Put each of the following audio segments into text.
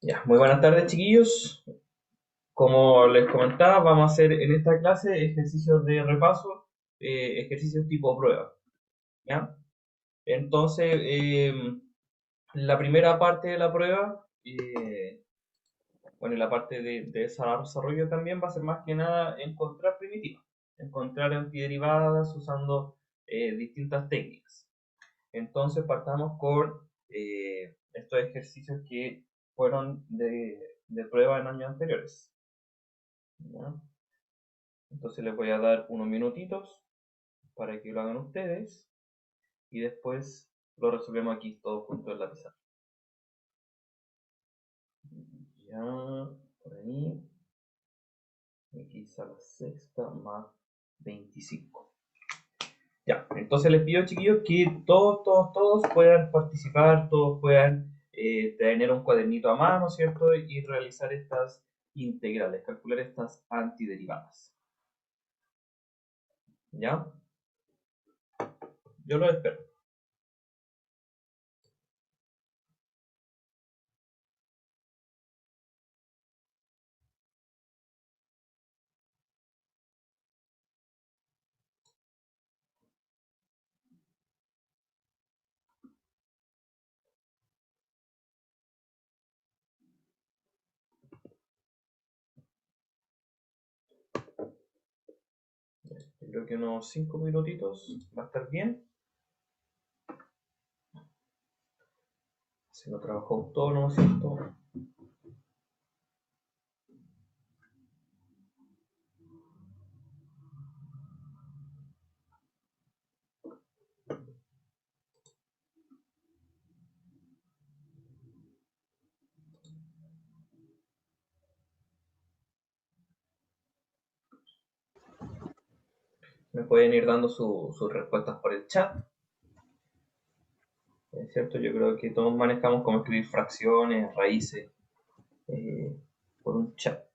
Ya, muy buenas tardes, chiquillos. Como les comentaba, vamos a hacer en esta clase ejercicios de repaso, ejercicios tipo prueba, ¿ya? Entonces, la primera parte de la prueba, bueno, y la parte de desarrollo también va a ser más que nada encontrar primitivas, encontrar antiderivadas usando distintas técnicas. Entonces, partamos con estos ejercicios que fueron de prueba en años anteriores. ¿Ya? Entonces les voy a dar unos minutitos para que lo hagan ustedes y después lo resolvemos aquí todos juntos en la pizarra. Ya, por ahí. Aquí está la sexta más 25. Ya, entonces les pido, chiquillos, que todos puedan participar, todos puedan tener un cuadernito a mano, ¿cierto? Y realizar estas integrales, calcular estas antiderivadas. ¿Ya? Yo lo espero. Yo creo que unos 5 minutitos va a estar bien. Haciendo trabajo autónomo, ¿cierto? Me pueden ir dando sus respuestas por el chat, ¿es cierto? Yo creo que todos manejamos cómo escribir fracciones, raíces, eh, por un chat.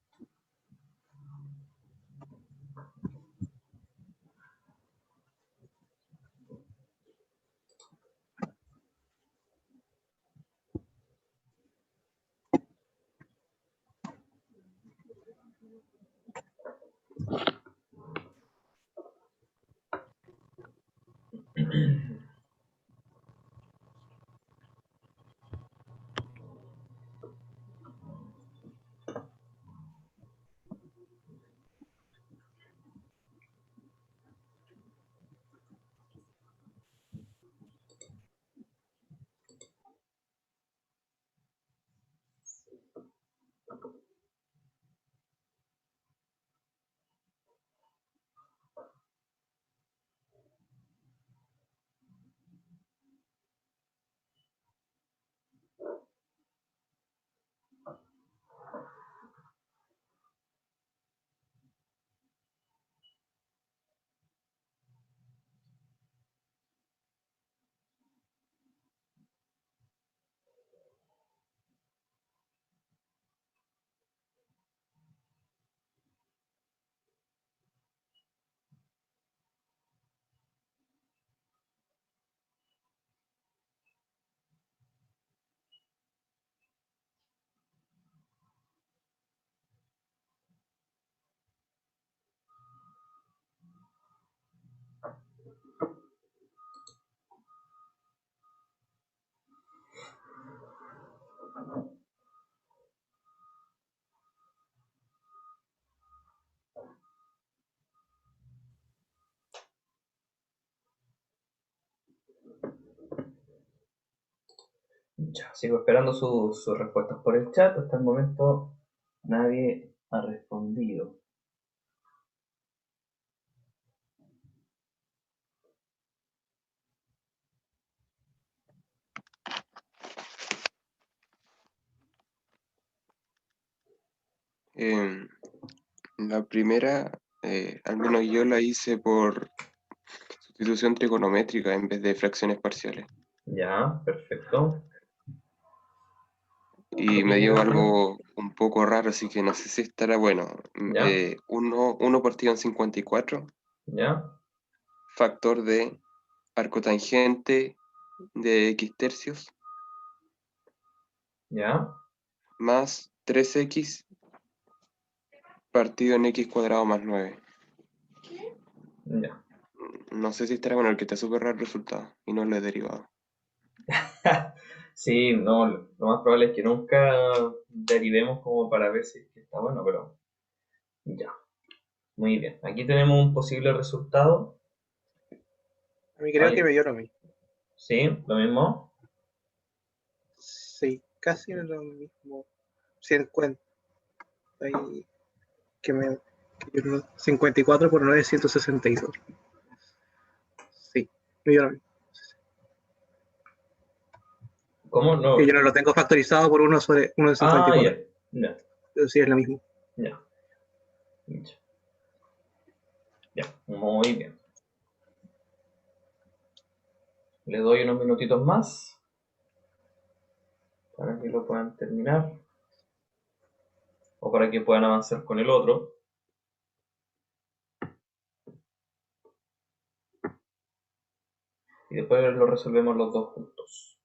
Ya, sigo esperando sus respuestas por el chat. Hasta el momento nadie ha respondido. Em, la primera, al menos yo la hice por sustitución trigonométrica en vez de fracciones parciales. Ya, perfecto. Y me dio algo un poco raro, así que no sé si estará bueno. Ya, 1 partido en 54, ya, factor de arcotangente de x tercios, ya, más 3x partido en x cuadrado más 9. Ya. No sé si estará bueno, el que está súper raro el resultado y no lo he derivado. Sí, no, lo más probable es que nunca derivemos como para ver si es que está bueno, pero ya. Muy bien. Aquí tenemos un posible resultado. A mí creo que me dio lo mismo. Sí, lo mismo. Sí, casi lo mismo. 50. Ahí, que me, 54 por 9 es 162. Sí, me dio lo mismo. ¿Cómo no? Que yo no lo tengo factorizado por 1 sobre 1 de Ah, 54. ya. Ya, Pero sí es lo mismo. ya. Ya, muy bien. Le doy unos minutitos más para que lo puedan terminar o para que puedan avanzar con el otro. Y después lo resolvemos los dos juntos.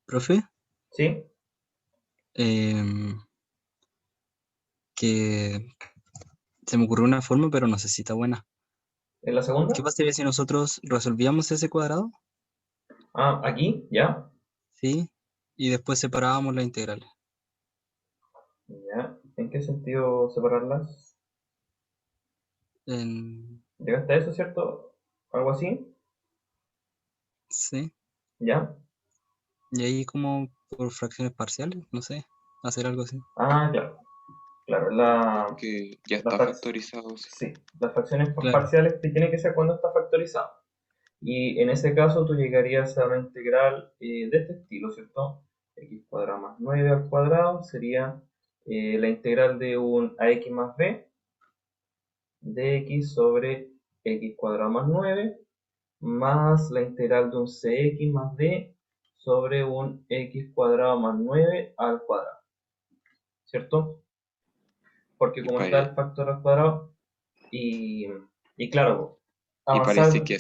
Profe, ¿Sí? em, que se me ocurrió una forma, pero no sé si está buena. ¿En la ¿Qué segunda? pasaría si nosotros resolvíamos ese cuadrado? Ah, aquí, ya. ¿Sí? Y después separábamos las integrales. Ya. ¿En qué sentido separarlas? En- ¿Llegaste a eso, cierto? ¿Algo así? Sí. ¿Ya? Y ahí como por fracciones parciales, no sé, hacer algo así. Ah, claro. Claro, la, Que ya la está fac- factorizado, sí. sí, las fracciones Claro. parciales te tienen que ser cuando está factorizado. Y en ese caso tú llegarías a una integral de este estilo, ¿cierto? X cuadrado más 9 al cuadrado sería la integral de un ax más b de x sobre x cuadrado más 9 más la integral de un cx más d sobre un x cuadrado más 9 al cuadrado, ¿cierto? Porque Y, como está el factor al cuadrado y, y claro, y parece avanzar, que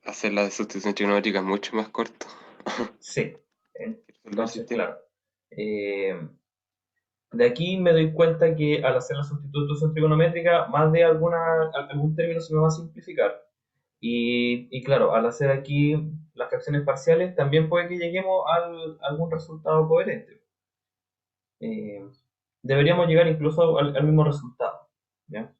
hacer la sustitución trigonométrica es mucho más corto. sí. Resolver el Entonces, sistema. claro. De aquí me doy cuenta que al hacer la sustitución trigonométrica, más de algún término se me va a simplificar. Y claro, al hacer aquí las fracciones parciales, también puede que lleguemos a algún resultado coherente. Eh, Deberíamos llegar incluso al mismo resultado. ¿Ya?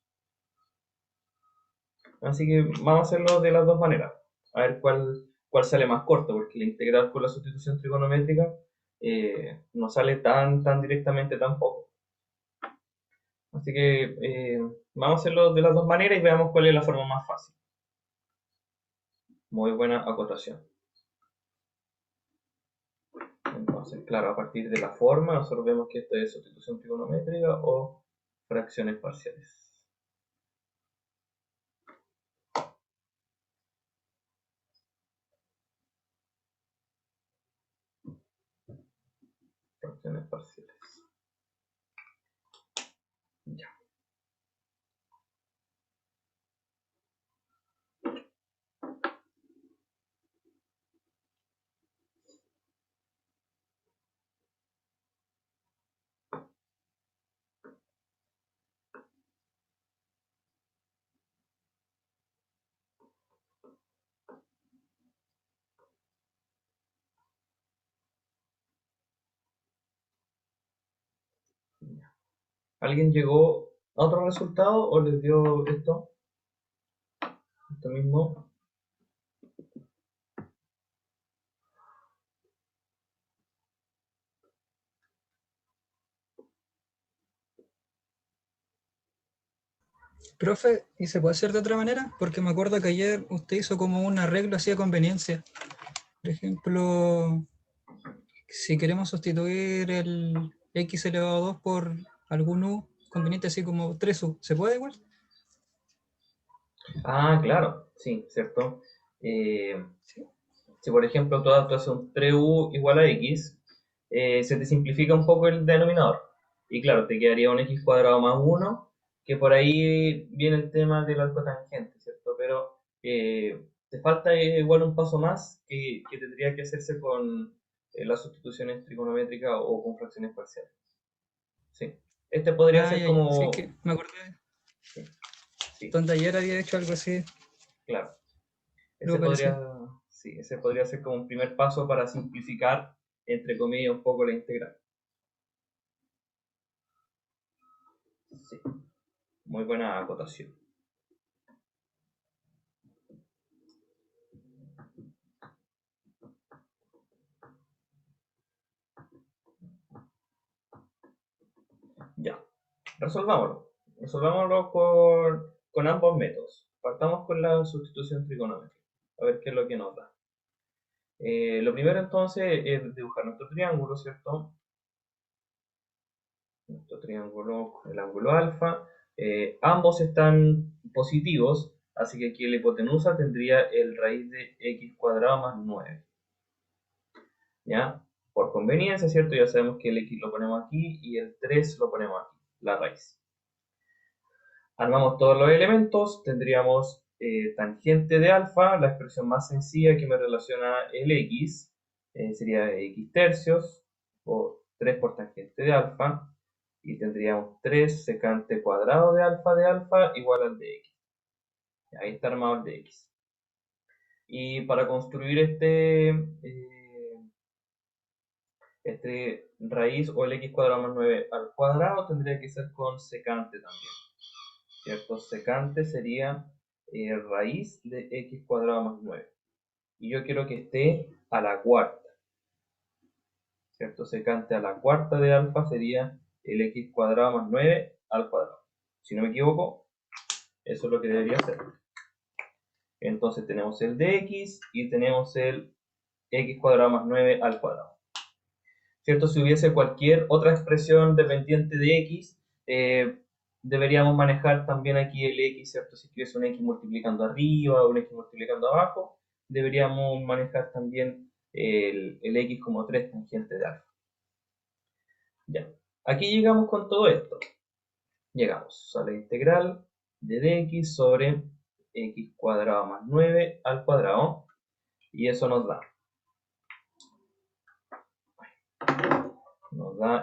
Así que vamos a hacerlo de las dos maneras. A ver cuál sale más corto, porque la integral con la sustitución trigonométrica no sale tan directamente tampoco. Así que vamos a hacerlo de las dos maneras y veamos cuál es la forma más fácil. Muy buena acotación. Entonces, claro, a partir de la forma, nosotros vemos que esto es sustitución trigonométrica o fracciones parciales. Fracciones parciales. Ya. ¿Alguien llegó a otro resultado o les dio esto? Esto mismo. Profe, ¿y se puede hacer de otra manera? Porque me acuerdo que ayer usted hizo como un arreglo así a conveniencia. Por ejemplo, si queremos sustituir el x elevado a 2 por algún u conveniente así como 3u, ¿se puede igual? Ah, claro, sí, ¿cierto? Sí. Si por ejemplo tú haces un 3u igual a x, se te simplifica un poco el denominador. Y claro, te quedaría un x cuadrado más 1, que por ahí viene el tema del arco tangente, ¿cierto? Pero te falta igual un paso más que tendría que hacerse con las sustituciones trigonométricas o con fracciones parciales. Sí. Este podría Ah, ser ya, ya. Sí, es como... que me acordé. Sí, sí, Donde ayer había hecho algo así, claro. Ese algo parecido. podría, sí, ese podría ser como un primer paso para simplificar, entre comillas, un poco la integral. Sí, muy buena acotación. Ya, resolvámoslo. Resolvámoslo con ambos métodos. Partamos con la sustitución trigonométrica. A ver qué es lo que nos da. Lo primero entonces es dibujar nuestro triángulo, ¿cierto? Nuestro triángulo con el ángulo alfa. Ambos están positivos, así que aquí la hipotenusa tendría el raíz de x cuadrado más 9. ¿Ya? Por conveniencia, ¿cierto? Ya sabemos que el x lo ponemos aquí y el 3 lo ponemos aquí, la raíz. Armamos todos los elementos, tendríamos tangente de alfa, la expresión más sencilla que me relaciona el x, sería x tercios, o 3 por tangente de alfa, y tendríamos 3 secante cuadrado de alfa igual al de x. Ahí está armado el de x. Y para construir este raíz o el x cuadrado más 9 al cuadrado tendría que ser con secante también, ¿cierto? Secante sería raíz de x cuadrado más 9. Y yo quiero que esté a la cuarta, ¿cierto? Secante a la cuarta de alfa sería el x cuadrado más 9 al cuadrado. Si no me equivoco, eso es lo que debería ser. Entonces tenemos el de x y tenemos el x cuadrado más 9 al cuadrado. ¿Cierto? Si hubiese cualquier otra expresión dependiente de x, deberíamos manejar también aquí el x, ¿cierto? Si hubiese un x multiplicando arriba o un x multiplicando abajo, deberíamos manejar también el x como 3 tangente de alfa. Ya, aquí llegamos con todo esto. Llegamos a la integral de dx sobre x cuadrado más 9 al cuadrado, y eso nos da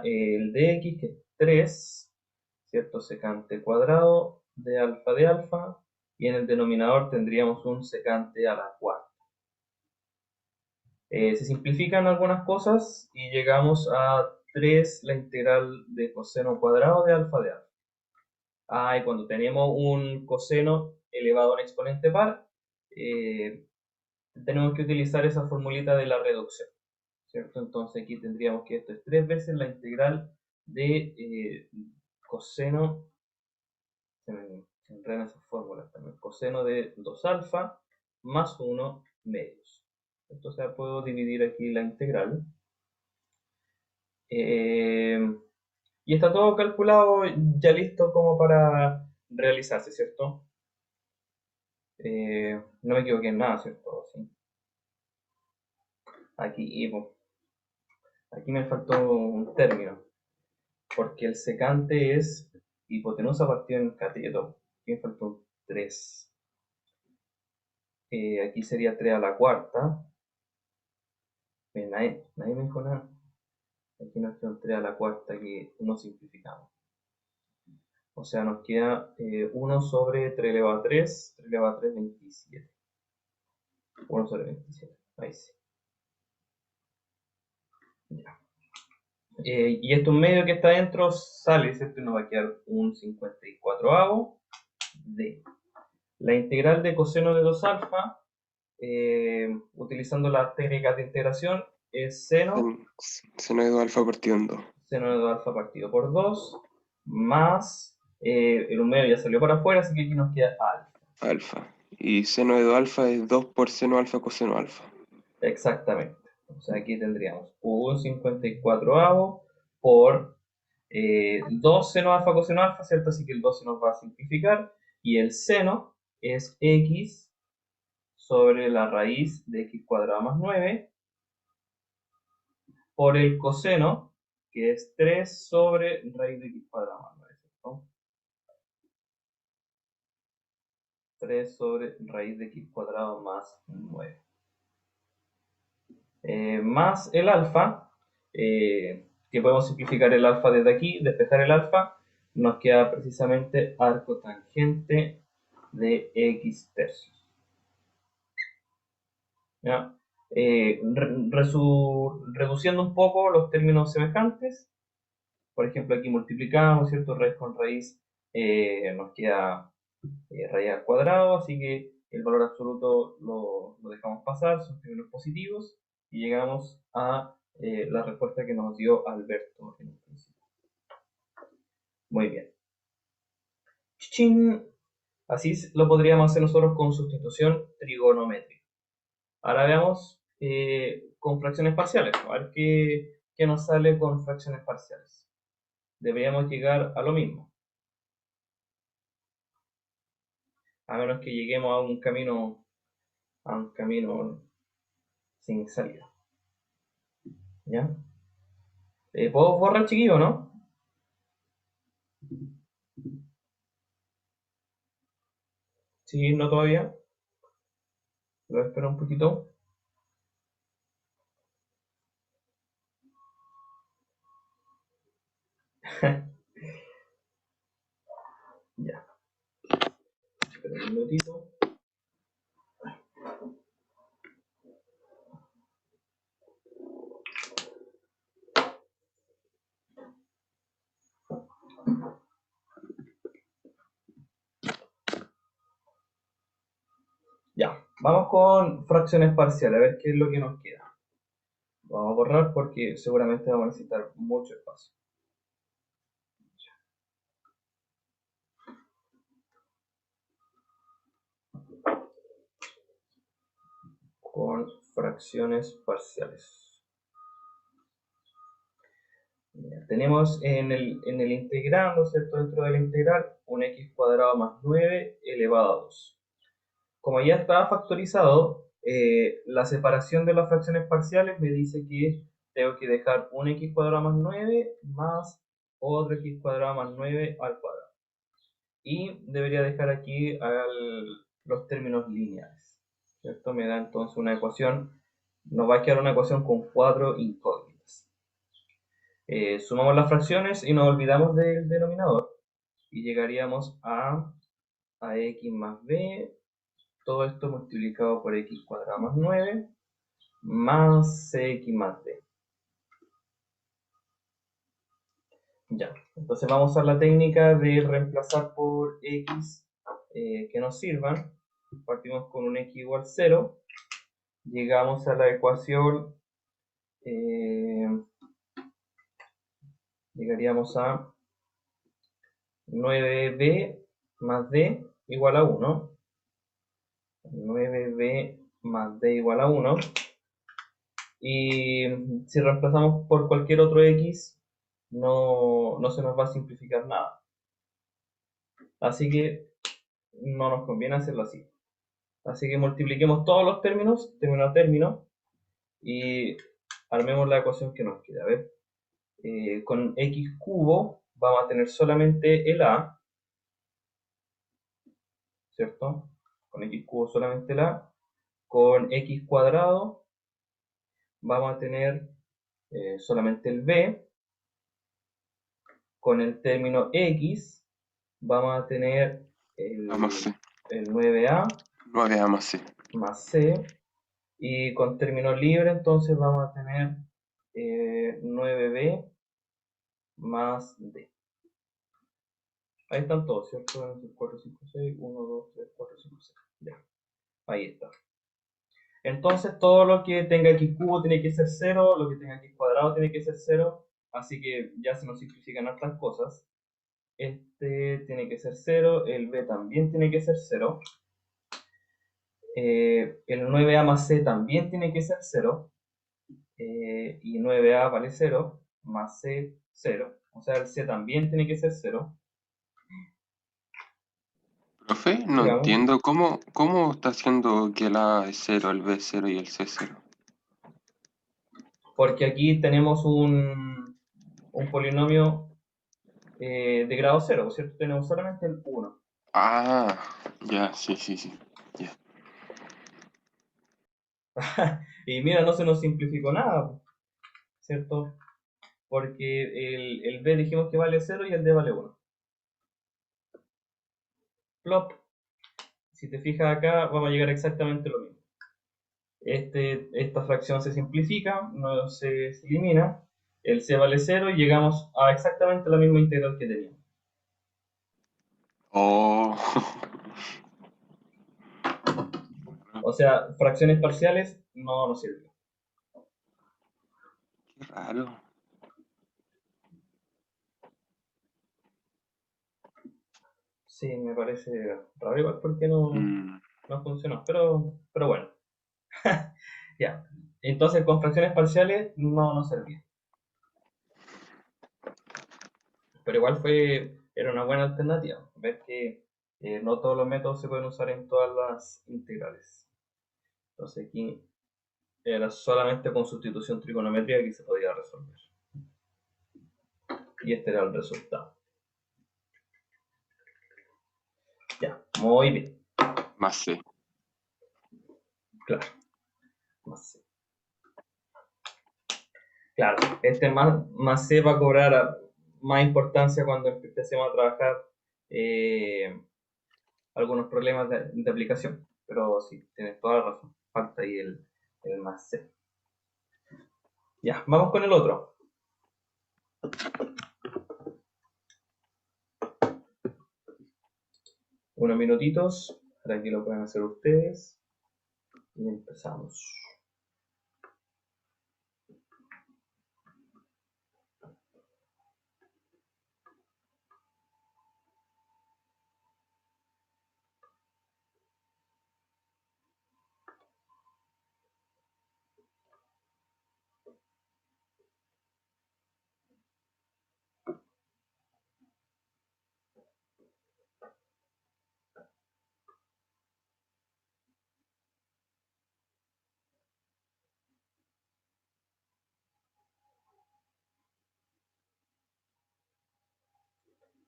el dx, que es 3, ¿cierto? Secante cuadrado de alfa, y en el denominador tendríamos un secante a la cuarta. Se simplifican algunas cosas y llegamos a 3 la integral de coseno cuadrado de alfa. Y cuando tenemos un coseno elevado a un exponente par, tenemos que utilizar esa formulita de la reducción, ¿cierto? Entonces aquí tendríamos que esto es 3 veces la integral de coseno, se enredan esas fórmulas también, coseno de 2 alfa más 1 medios. Entonces puedo dividir aquí la integral. Y está todo calculado, ya listo como para realizarse, ¿cierto? No me equivoqué en nada, ¿cierto? Sí. Aquí me faltó un término, porque el secante es hipotenusa partido en cateto. Aquí me faltó un 3. Aquí sería 3 a la cuarta. Nadie me dijo nada. Aquí nos queda un 3 a la cuarta que no simplificamos. O sea, nos queda 1 sobre 3 elevado a 3, 3 elevado a 3, 27. 1 sobre 27. Ahí sí. Ya. Y esto un medio que está dentro sale, ¿cierto? Y nos va a quedar un 54avo de la integral de coseno de 2 alfa, utilizando las técnicas de integración, es seno Seno de 2 alfa partido en 2. seno de 2 alfa partido por 2 más el 1 medio ya salió para afuera, así que aquí nos queda alfa. Alfa. Y seno de 2 alfa es 2 por seno alfa coseno alfa. Exactamente. O sea, aquí tendríamos un 54avo por 2 seno alfa coseno alfa, ¿cierto? Así que el 2 se nos va a simplificar. Y el seno es x sobre la raíz de x cuadrado más 9 por el coseno, que es 3 sobre raíz de x cuadrado más 9, ¿cierto? 3 sobre raíz de x cuadrado más 9. Más el alfa, que podemos simplificar el alfa desde aquí, despejar el alfa, nos queda precisamente arco tangente de x tercios. ¿Ya? Reduciendo un poco los términos semejantes, por ejemplo aquí multiplicamos, ¿cierto? Raíz con raíz nos queda raíz al cuadrado, así que el valor absoluto lo dejamos pasar, son términos positivos, y llegamos a la respuesta que nos dio Alberto en un principio. Muy bien. ¡Chin! Así lo podríamos hacer nosotros con sustitución trigonométrica. Ahora veamos con fracciones parciales. A ver qué nos sale con fracciones parciales. Deberíamos llegar a lo mismo. A menos que lleguemos a un camino sin salida. ¿Ya? ¿Puedo borrar, chiquillo, no? Sí, no todavía. Lo espero un poquito. Ya. Espera un minutito. Ya. Vamos con fracciones parciales, a ver qué es lo que nos queda. Vamos a borrar porque seguramente vamos a necesitar mucho espacio. Con fracciones parciales. Ya, tenemos en el integral, ¿no es cierto? Dentro del integral, un x cuadrado más 9 elevado a 2. Como ya está factorizado, la separación de las fracciones parciales me dice que tengo que dejar un x cuadrado más 9 más otro x cuadrado más 9 al cuadrado. Y debería dejar aquí los términos lineales, ¿cierto? Me da entonces una ecuación, nos va a quedar una ecuación con 4 incógnitas. Sumamos las fracciones y nos olvidamos del denominador y llegaríamos a x más b, todo esto multiplicado por x cuadrado más 9 más cx más d. Ya, entonces vamos a usar la técnica de reemplazar por x que nos sirvan. Partimos con un x igual 0, llegamos a la ecuación, llegaríamos a 9b más d igual a 1. 9b más d igual a 1. Y si reemplazamos por cualquier otro x, no se nos va a simplificar nada. Así que no nos conviene hacerlo así. Así que multipliquemos todos los términos, término a término, y armemos la ecuación que nos queda. A ver, con x cubo vamos a tener solamente el a, ¿cierto? Con x cubo solamente el a. Con x cuadrado vamos a tener solamente el b. Con el término x vamos a tener el 9a 9a más c. Más c. Y con término libre entonces vamos a tener 9b más d. Ahí están todos, ¿cierto? 4, 5, 6, 1, 2, 3, 4, 5, 6. Ya. Ahí está. Entonces todo lo que tenga x cubo tiene que ser 0, lo que tenga x cuadrado tiene que ser 0. Así que ya se nos simplifican otras cosas. este tiene que ser 0, el B también tiene que ser 0, el 9A más C también tiene que ser 0, y 9A vale 0, más C 0, o sea el C también tiene que ser 0. Profe, no Digamos, entiendo cómo está haciendo que el A es 0, el B es 0 y el C es 0. porque aquí tenemos un polinomio de grado 0, ¿cierto? Tenemos solamente el 1. Ah, ya, sí. Ya. Y mira, no se nos simplificó nada, ¿cierto? Porque el B dijimos que vale 0 y el D vale 1. Plop. Si te fijas acá, vamos a llegar exactamente lo mismo. Esta fracción se simplifica, no se elimina. El C vale 0 y llegamos a exactamente la misma integral que teníamos. Oh, O sea, fracciones parciales no nos sirven. qué raro. Sí, me parece raro igual porque no Mm, funcionó. Pero bueno. Ya. Entonces con fracciones parciales no nos servía. Pero igual era una buena alternativa. Ver que no todos los métodos se pueden usar en todas las integrales. Entonces aquí era solamente con sustitución trigonométrica que se podía resolver. Y este era el resultado. Ya, muy bien. más C. Claro. Más C. Claro, más C va a cobrar más importancia cuando empecemos a trabajar algunos problemas de aplicación. Pero sí, tienes toda la razón. Falta ahí el más C. Ya, vamos con el otro. Unos minutitos para que lo puedan hacer ustedes. Y empezamos.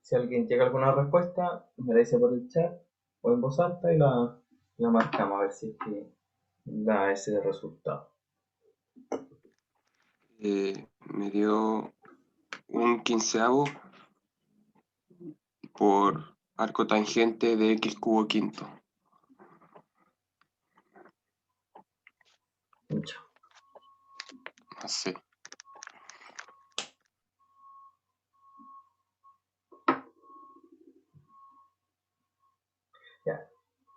Si alguien llega a alguna respuesta, me la dice por el chat o en voz alta y la marcamos a ver si es que da ese resultado. Me dio un quinceavo por arco tangente de x cubo quinto. Ya. Más C. Ya.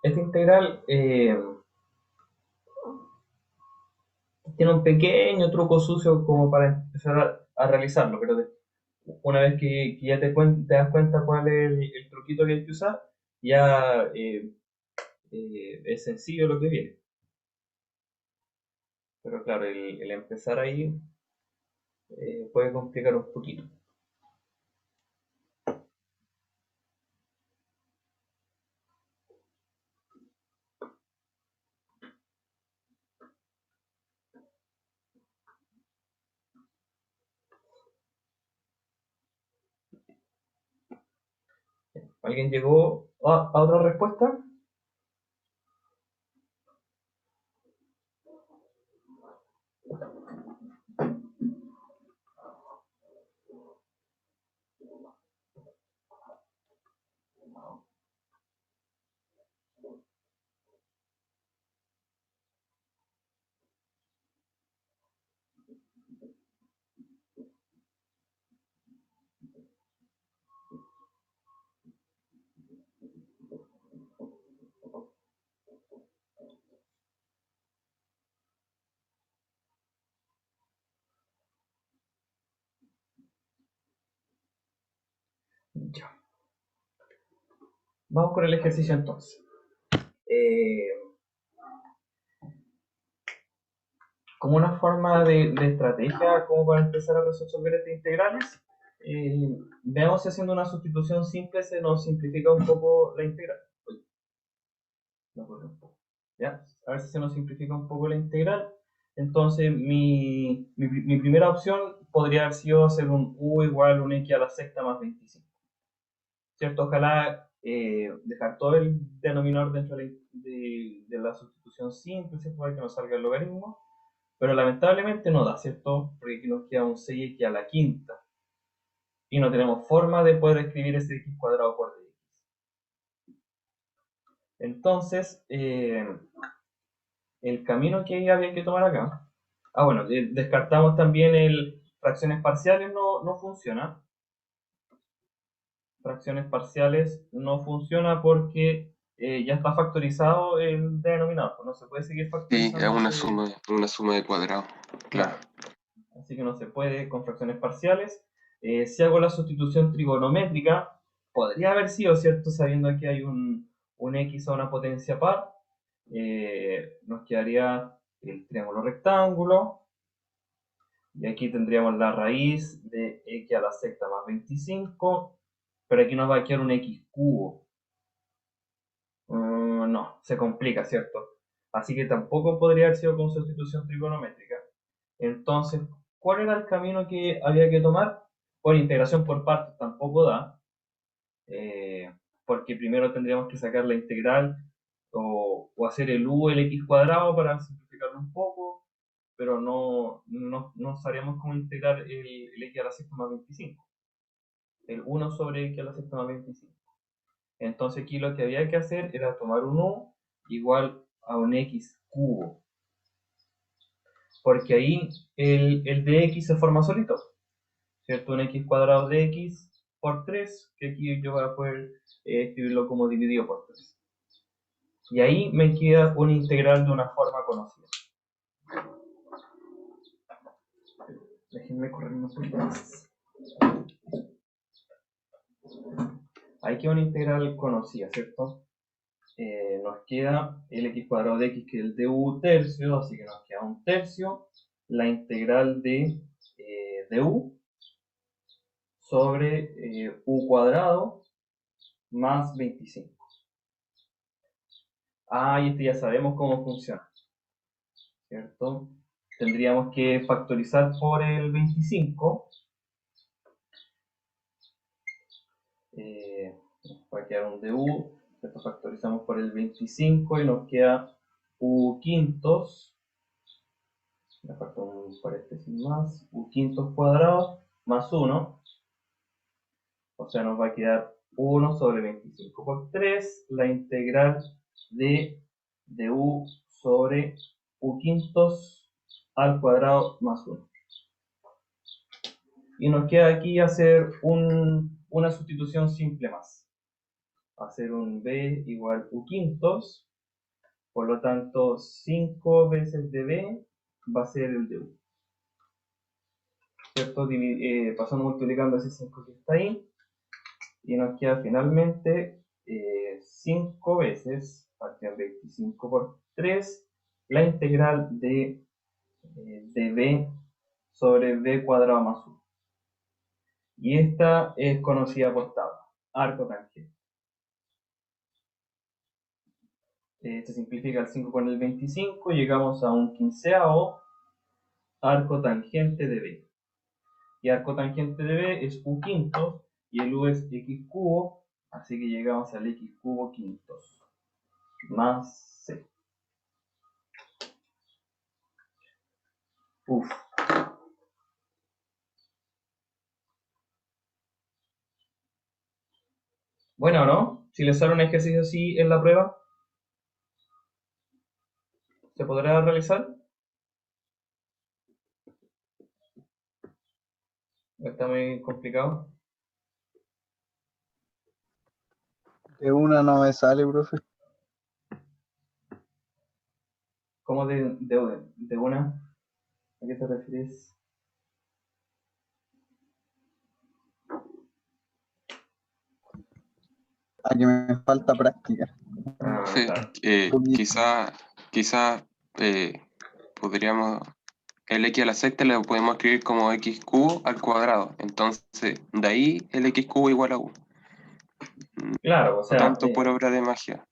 Esta integral tiene un pequeño truco sucio como para empezar a realizarlo, pero una vez que ya te das cuenta cuál es el truquito que hay que usar, ya es sencillo lo que viene. Pero claro, el empezar ahí puede complicar un poquito. ¿Alguien llegó a otra respuesta? Ya. Vamos con el ejercicio entonces. Como una forma de estrategia, como para empezar a resolver estas integrales, veamos si haciendo una sustitución simple se nos simplifica un poco la integral. Uy, me acuerdo un poco. ¿Ya? A ver si se nos simplifica un poco la integral. Entonces, mi primera opción podría haber sido hacer un u igual a un x a la sexta más 25. ¿Cierto? Ojalá dejar todo el denominador dentro de la sustitución simple, ¿cierto? Para que nos salga el logaritmo. Pero lamentablemente no da, ¿cierto? Porque aquí nos queda un 6x a la quinta. Y no tenemos forma de poder escribir ese x cuadrado por dx. Entonces, el camino que había que tomar acá. Bueno, descartamos también el fracciones parciales, no funciona. Fracciones parciales no funciona porque ya está factorizado el denominador. No se puede seguir Sí, factorizando. es una suma de cuadrado. Claro. Así que no se puede con fracciones parciales. Si hago la sustitución trigonométrica, podría haber sido, ¿cierto? Sabiendo que hay un x a una potencia par, nos quedaría el triángulo rectángulo. Y aquí tendríamos la raíz de x a la sexta más 25. Pero aquí nos va a quedar un x cubo. No, se complica, ¿cierto? Así que tampoco podría haber sido con sustitución trigonométrica. Entonces, ¿cuál era el camino que había que tomar? Por integración por partes tampoco da, porque primero tendríamos que sacar la integral o hacer el u, el x cuadrado para simplificarlo un poco, pero no sabríamos cómo integrar el x a la sexta más 25. El 1 sobre x a la sexta más 25. Entonces aquí lo que había que hacer era tomar un u igual a un x cubo. Porque ahí el dx se forma solito, ¿cierto? Un x cuadrado de x por 3, que aquí yo voy a poder escribirlo como dividido por 3. Y ahí me queda una integral de una forma conocida. Déjenme correr un poquito más. Ahí queda una integral conocida, ¿cierto? Nos queda el x cuadrado de x, que es el du tercio, así que nos queda un tercio. La integral de du sobre u cuadrado más 25. Y este ya sabemos cómo funciona, ¿cierto? Tendríamos que factorizar por el 25. Nos va a quedar un du. Esto factorizamos por el 25 y nos queda u quintos. Le falta un paréntesis más. U quintos cuadrado más 1. O sea, nos va a quedar 1 sobre 25 por 3. La integral de u sobre u quintos al cuadrado más 1. Y nos queda aquí hacer una sustitución simple más. Hacer un b igual u quintos. Por lo tanto, 5 veces de b va a ser el de u. ¿Cierto? Pasando multiplicando ese 5 que está ahí. Y nos queda finalmente 5 veces, partiendo 25 por 3, la integral de b sobre b cuadrado más 1. Y esta es conocida por tabla, arco tangente. Se simplifica el 5 con el 25, llegamos a un quinceavo arco tangente de b. Y arco tangente de b es u quintos y el u es x cubo, así que llegamos al x cubo quintos más c. Bueno, ¿no? Si les sale un ejercicio así en la prueba, ¿se podrá realizar? ¿Está muy complicado? De una no me sale, profe. ¿Cómo de una? ¿A qué te refieres? A que me falta práctica. Ah, Sí, claro. quizá podríamos, el x a la sexta lo podemos escribir como x cubo al cuadrado. Entonces, de ahí el x cubo igual a u. Claro, o No sea, tanto por obra de magia.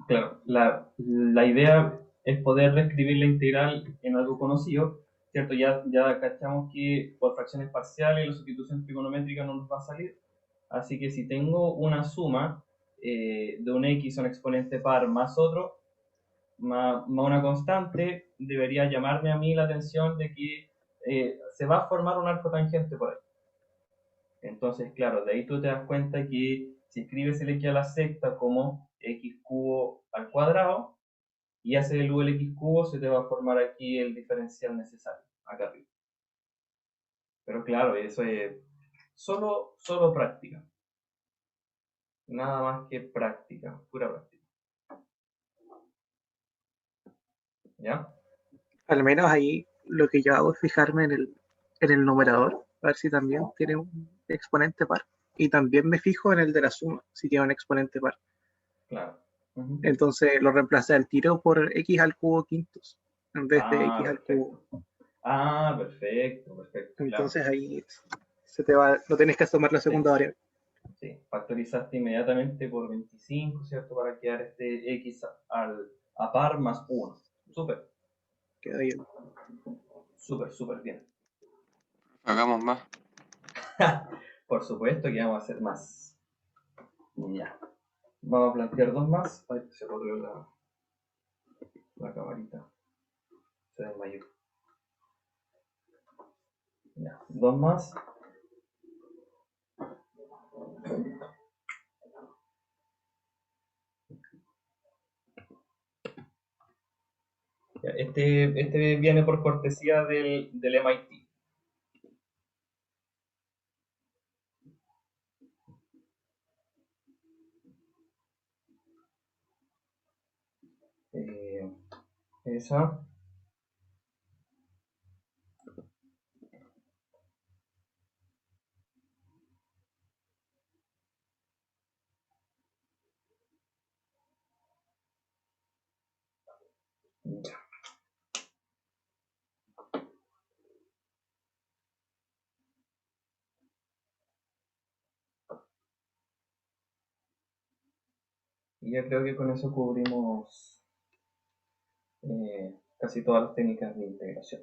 claro, la idea es poder reescribir la integral en algo conocido, ¿cierto? Ya cachamos que por fracciones parciales la sustitución trigonométrica no nos va a salir, así que si tengo una suma de un x, un exponente par, más otro, más una constante, debería llamarme a mí la atención de que se va a formar un arco tangente por ahí. Entonces, claro, de ahí tú te das cuenta que si escribes el x a la sexta como x cubo al cuadrado y haces el u del x cubo, se te va a formar aquí el diferencial necesario, acá arriba. Pero claro, eso es solo práctica. Nada más que práctica, pura práctica. ¿Ya? Al menos ahí lo que yo hago es fijarme en el numerador, a ver si también tiene un exponente par. Y también me fijo en el de la suma, si tiene un exponente par. Claro. Ujú. Entonces lo reemplacé al tiro por x al cubo quintos, en vez de Ah, x al cubo. perfecto. Ah, perfecto, claro. Entonces ahí se te va, no tienes que asomar la Sí, segunda variable. sí. Factorizaste inmediatamente por 25, ¿cierto? Para quedar este x a par más 1. Súper, Queda ahí. súper bien. Hagamos más. Por supuesto que vamos a hacer más. Ya. Vamos a plantear dos más. Ay, se corrió la camarita. Se desmayó. Ya. Dos más. Ya, este viene por cortesía del MIT. Esa. Ya. Y ya creo que con eso cubrimos casi todas las técnicas de integración.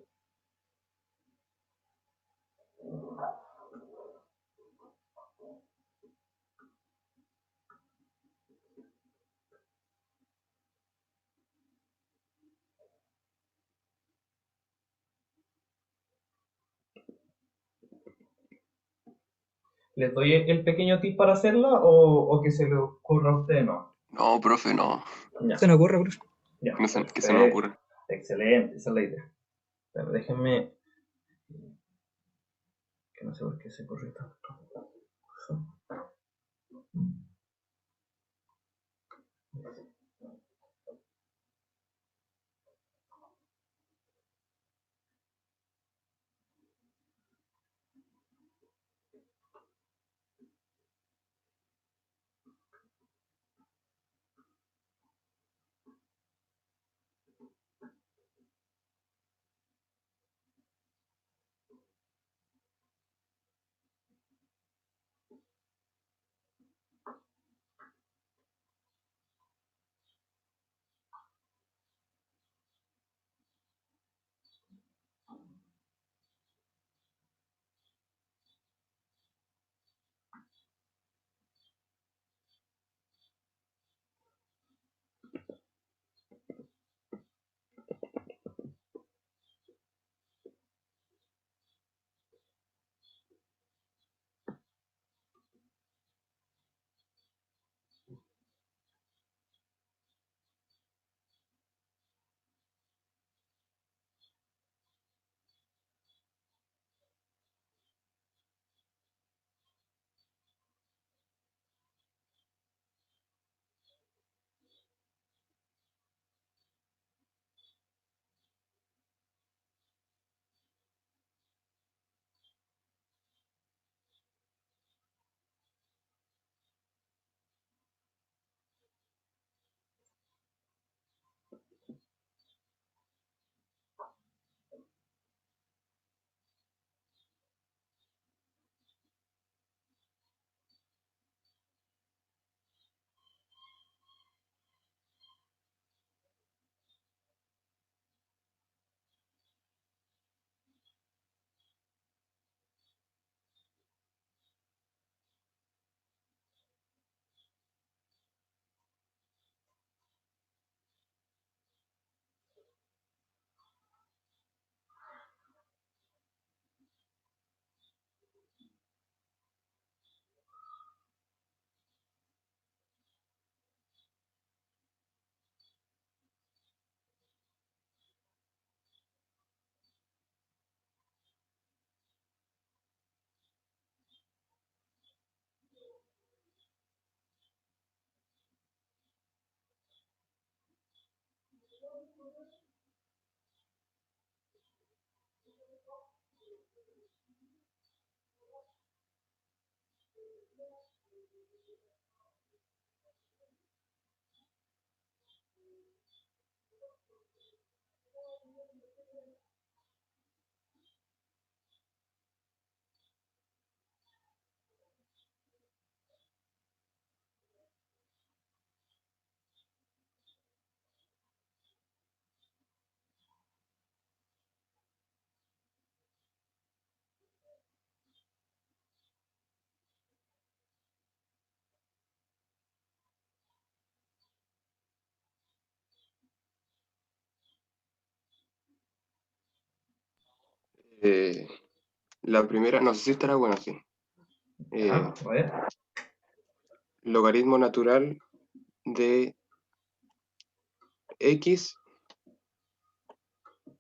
¿Les doy el pequeño tip para hacerla o que se le ocurra a usted no? No, profe, no. Ya, Se me ocurre, profe. ya, Que se nos perfecto. ocurra. Excelente, esa es la idea. Pero déjenme. Que no sé por qué se corre tanto. La primera, no sé si estará bueno, sí. A ver. Logaritmo natural de x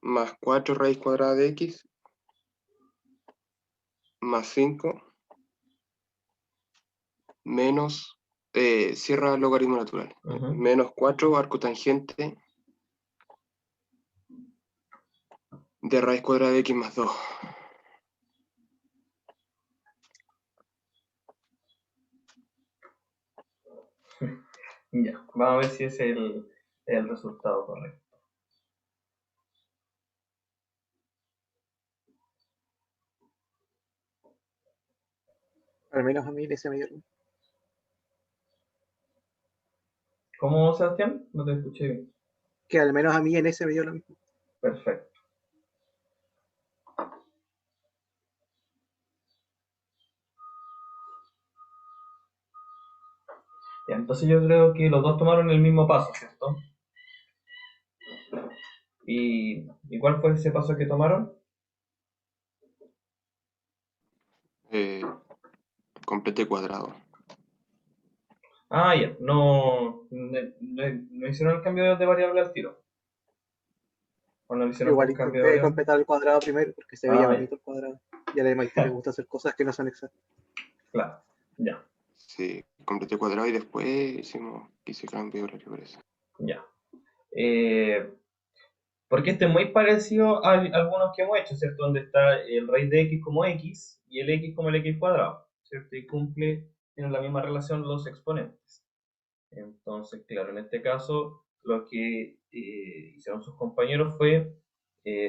más 4 raíz cuadrada de x más 5 menos, cierra logaritmo natural, Ujú. menos 4 arco tangente de raíz cuadrada de x más 2. Ya, vamos a ver si es el resultado correcto. Al menos a mí en ese me dio lo mismo. ¿Cómo, Sebastián? No te escuché bien. Que al menos a mí en ese me dio lo mismo. Perfecto. Ya, entonces yo creo que los dos tomaron el mismo paso, ¿cierto? ¿Y cuál fue ese paso que tomaron? Complete cuadrado. Ah, ya, no hicieron el cambio de variable al tiro. ¿O no lo hicieron Igual con cambio de intenté variable? completar el cuadrado primero porque se veía Ah, ya, bonito el cuadrado. Y al MIT le gusta hacer cosas que no son exactas. claro, ya, Sí, complete cuadrado y después hice cambio de horario por eso. ya. Porque este es muy parecido a algunos que hemos hecho, ¿cierto? Donde está el raíz de x como x y el x como el x cuadrado, ¿cierto? Y tienen la misma relación los exponentes. Entonces, claro, en este caso, lo que hicieron sus compañeros fue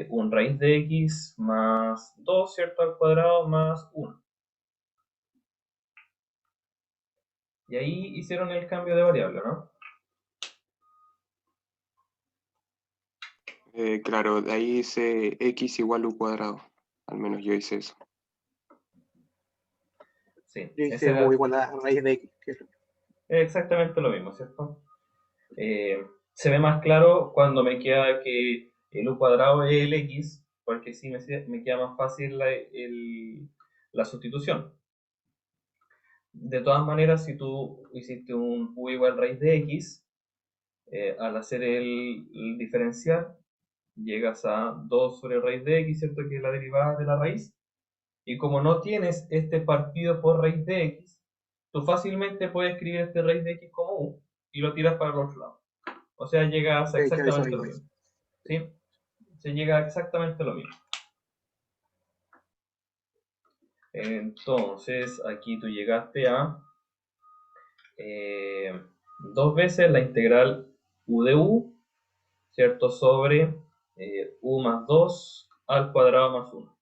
un raíz de x más 2, ¿cierto? Al cuadrado más 1. Y ahí hicieron el cambio de variable, ¿no? Claro, de ahí hice x igual u cuadrado. Al menos yo hice eso. Sí, Yo ese hice u era igual a raíz de x. exactamente lo mismo, ¿cierto? Se ve más claro cuando me queda que el u cuadrado es el x, porque sí me queda más fácil la sustitución. De todas maneras, si tú hiciste un u igual raíz de x, al hacer el diferencial, llegas a 2 sobre raíz de x, ¿cierto? Que es la derivada de la raíz. Y como no tienes este partido por raíz de x, tú fácilmente puedes escribir este raíz de x como u y lo tiras para el otro lado. O sea, llegas a De hecho, eso exactamente lo mismo hice. mismo. ¿Sí? Se llega a exactamente lo mismo. Entonces, aquí tú llegaste a dos veces la integral u de u, ¿cierto? Sobre u más 2 al cuadrado más 1.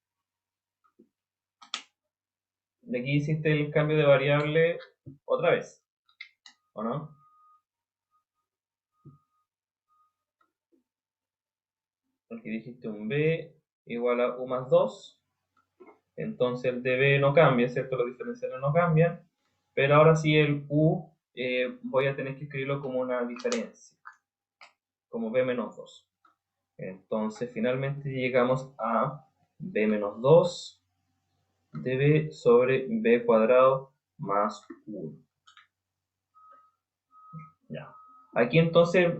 De aquí hiciste el cambio de variable otra vez, ¿o no? Aquí dijiste un b igual a u más 2. Entonces el db no cambia, ¿cierto? Los diferenciales no cambian. Pero ahora sí el u voy a tener que escribirlo como una diferencia, como b menos 2. Entonces finalmente llegamos a b menos 2 db sobre b cuadrado más 1. Ya. Aquí entonces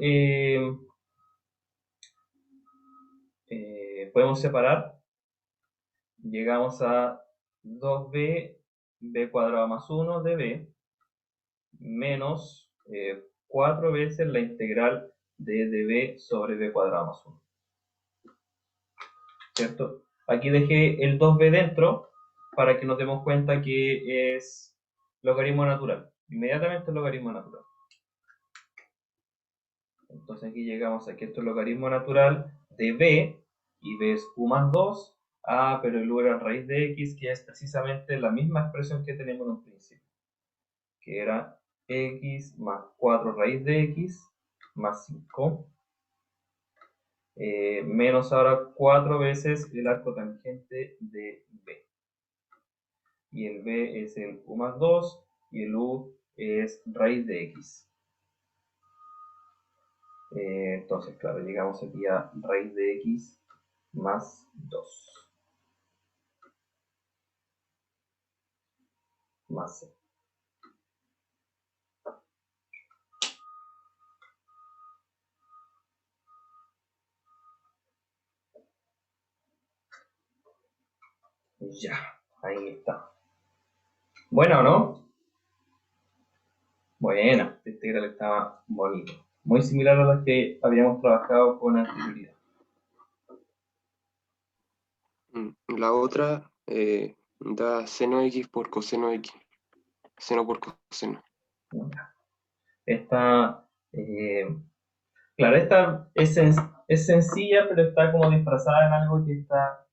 podemos separar. Llegamos a 2b b cuadrado más 1 de b menos 4 veces la integral de db sobre b cuadrado más 1. ¿Cierto? Aquí dejé el 2b dentro para que nos demos cuenta que es logaritmo natural. Inmediatamente logaritmo natural. Entonces aquí llegamos a que esto es logaritmo natural de b, y b es u más 2. Ah, pero el u era raíz de x, que es precisamente la misma expresión que tenemos en un principio, que era x más 4 raíz de x más 5, menos ahora 4 veces el arco tangente de b. Y el b es el u más 2 y el u es raíz de x. Entonces, claro, llegamos aquí a raíz de x más 2. más c. Ya, ahí está. Bueno, ¿no? Buena, este integral estaba bonito. Muy similar a las que habíamos trabajado con anterioridad. La otra da seno x por coseno x. Seno por coseno. Esta, claro, esta es sencilla, pero está como disfrazada en algo que está